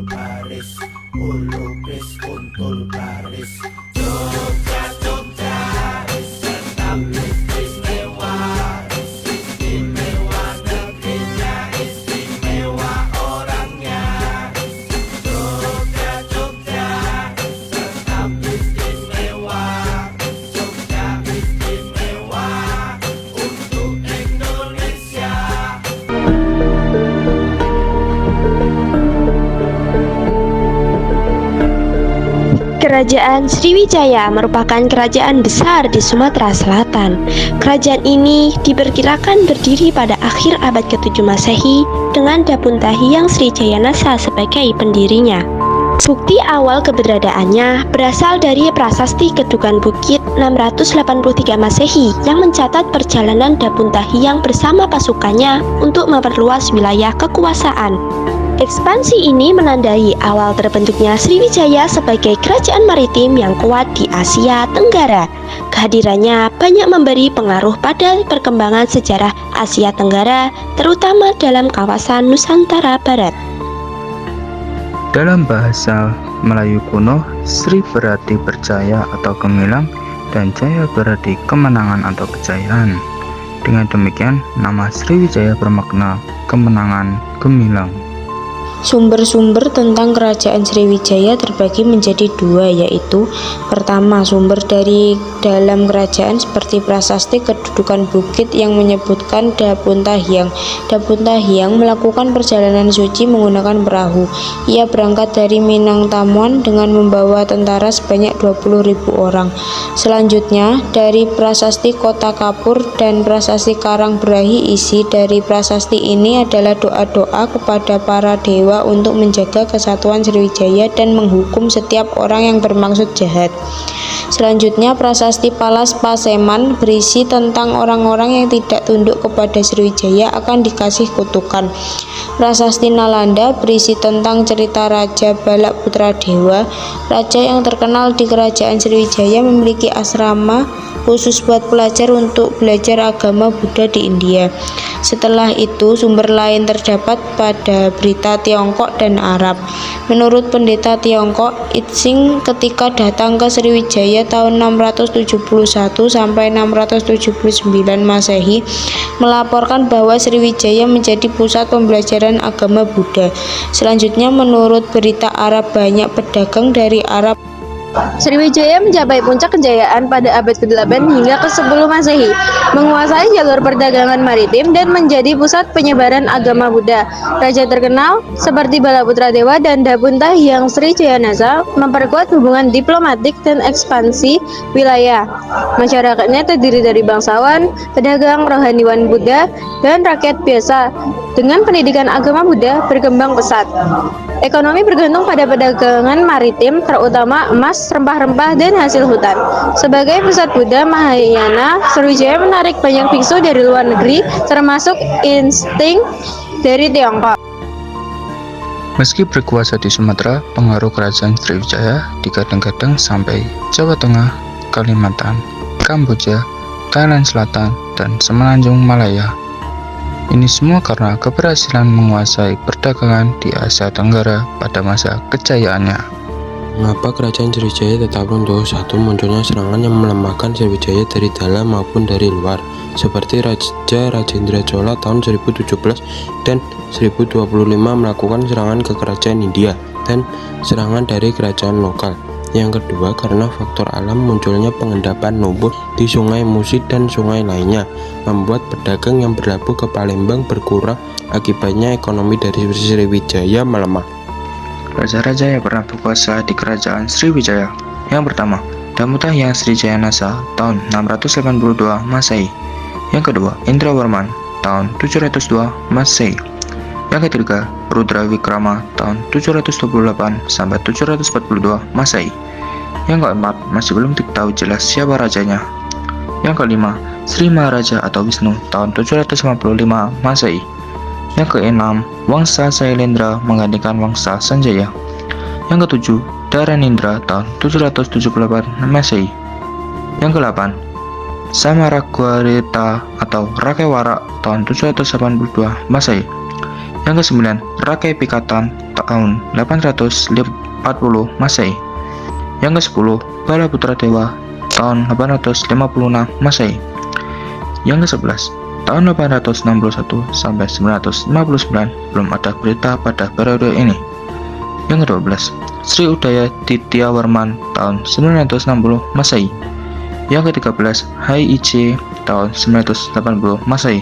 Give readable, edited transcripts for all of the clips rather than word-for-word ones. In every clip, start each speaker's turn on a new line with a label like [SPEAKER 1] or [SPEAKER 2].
[SPEAKER 1] Paris, Ulu Kris, Kuntul Paris. Jogja, Jogja, tetap istimewa, istimewa negerinya, istimewa orangnya. Jogja, Jogja, tetap istimewa, Jogja istimewa untuk Indonesia.
[SPEAKER 2] Kerajaan Sriwijaya merupakan kerajaan besar di Sumatera Selatan. Kerajaan ini diperkirakan berdiri pada akhir abad ke-7 Masehi dengan Dapuntahi yang Srijayanasa sebagai pendirinya. Bukti awal keberadaannya berasal dari Prasasti Kedukan Bukit 683 Masehi yang mencatat perjalanan Dapuntahi yang bersama pasukannya untuk memperluas wilayah kekuasaan. Ekspansi ini menandai awal terbentuknya Sriwijaya sebagai kerajaan maritim yang kuat di Asia Tenggara. Kehadirannya banyak memberi pengaruh pada perkembangan sejarah Asia Tenggara, terutama dalam kawasan Nusantara Barat.
[SPEAKER 3] Dalam bahasa Melayu kuno, Sri berarti percaya atau gemilang, dan Jaya berarti kemenangan atau kejayaan. Dengan demikian, nama Sriwijaya bermakna kemenangan gemilang.
[SPEAKER 4] Sumber-sumber tentang kerajaan Sriwijaya terbagi menjadi dua, yaitu pertama, sumber dari dalam kerajaan seperti Prasasti Kedudukan Bukit yang menyebutkan Dapuntahyang. Dapuntahyang melakukan perjalanan suci menggunakan perahu. Ia berangkat dari Minangtamuan dengan membawa tentara sebanyak 20.000 orang. Selanjutnya, dari Prasasti Kota Kapur dan Prasasti Karangbrahi, isi dari prasasti ini adalah doa-doa kepada para dewa untuk menjaga kesatuan Sriwijaya dan menghukum setiap orang yang bermaksud jahat. Selanjutnya, Prasasti Palas Paseman berisi tentang orang-orang yang tidak tunduk kepada Sriwijaya akan dikasih kutukan. Prasasti Nalanda berisi tentang cerita Raja Balak Putra Dewa. Raja yang terkenal di kerajaan Sriwijaya memiliki asrama khusus buat pelajar untuk belajar agama Buddha di India. Setelah itu, sumber lain terdapat pada berita Tiongkok dan Arab. Menurut pendeta Tiongkok, Itsing ketika datang ke Sriwijaya tahun 671 sampai 679 Masehi melaporkan bahwa Sriwijaya menjadi pusat pembelajaran agama Buddha. Selanjutnya, menurut berita Arab, banyak pedagang dari Arab
[SPEAKER 5] Sriwijaya mencapai puncak kejayaan pada abad ke-8 hingga ke-10 Masehi, menguasai jalur perdagangan maritim dan menjadi pusat penyebaran agama Buddha. Raja terkenal seperti Balaputra Dewa dan Dapuntahyang Srijayanasa memperkuat hubungan diplomatik dan ekspansi wilayah. Masyarakatnya terdiri dari bangsawan, pedagang, rohaniwan Buddha, dan rakyat biasa. Dengan pendidikan agama Buddha berkembang pesat. Ekonomi bergantung pada perdagangan maritim, terutama emas, rempah-rempah, dan hasil hutan. Sebagai pusat Buddha Mahayana, Sriwijaya menarik banyak biksu dari luar negeri, termasuk insting dari Tiongkok.
[SPEAKER 3] Meski berkuasa di Sumatera, pengaruh kerajaan Sriwijaya digadang-gadang sampai Jawa Tengah, Kalimantan, Kamboja, Thailand Selatan, dan Semenanjung Malaya. Ini semua karena keberhasilan menguasai perdagangan di Asia Tenggara pada masa kejayaannya.
[SPEAKER 6] Mengapa kerajaan Sriwijaya tetap runtuh? Satu, munculnya serangan yang melemahkan Sriwijaya dari dalam maupun dari luar, seperti Raja Rajendra Chola tahun 1017 dan 1025 melakukan serangan ke kerajaan India, dan serangan dari kerajaan lokal. Yang kedua, karena faktor alam, munculnya pengendapan lumpur di Sungai Musi dan sungai lainnya, membuat pedagang yang berlabuh ke Palembang berkurang. Akibatnya ekonomi dari Sriwijaya melemah.
[SPEAKER 3] Raja-raja yang pernah berkuasa di kerajaan Sriwijaya. Yang pertama, Dapuntahyang Srijayanasa tahun 682 Masehi. Yang kedua, Indrawarman tahun 702 Masehi. Yang ketiga, Rudra Wikrama tahun 728 sampai 742 Masehi. Yang keempat, masih belum diketahui jelas siapa rajanya. Yang kelima, Sri Maharaja atau Wisnu tahun 755 Masehi. Yang keenam, Wangsa Sailendra menggantikan Wangsa Sanjaya. Yang ketujuh, Dharanindra tahun 778 Masehi. Yang kedelapan, Samaragwarita atau Rakewara tahun 782 Masehi. Yang kesembilan, Rakai Pikatan tahun 840 Masehi. Yang ke-10, Bala Putra Dewa tahun 856 Masehi. Yang ke-11, tahun 861 sampai 959 belum ada berita pada periode ini. Yang ke-12, Sri Udaya Dityawarman tahun 960 Masehi. Yang ke-13, Hai Ije tahun 980 Masehi.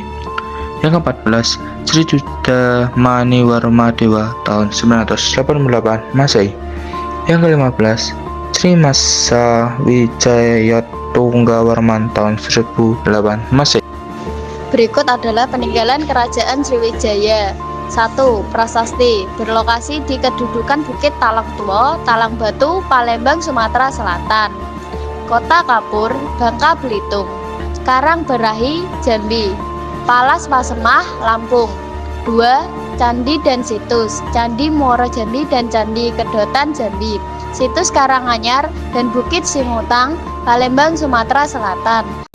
[SPEAKER 3] Yang ke-14, Sri Juda Maniwarma Dewa tahun 988 Masehi. Yang ke-15, Sri Masa Wijaya Tunggawarman tahun 1008 Masehi.
[SPEAKER 5] Berikut adalah peninggalan Kerajaan Sriwijaya. 1. Prasasti, berlokasi di kedudukan Bukit Talang Tua, Talang Batu, Palembang, Sumatera Selatan. Kota Kapur, Bangka Belitung. Karang Berahi, Jambi. Palas Pasemah, Lampung. 2. Candi dan situs, Candi Muaro Jambi dan Candi Kedotan Jambi. Situs Karanganyar dan Bukit Singutang, Palembang, Sumatera Selatan.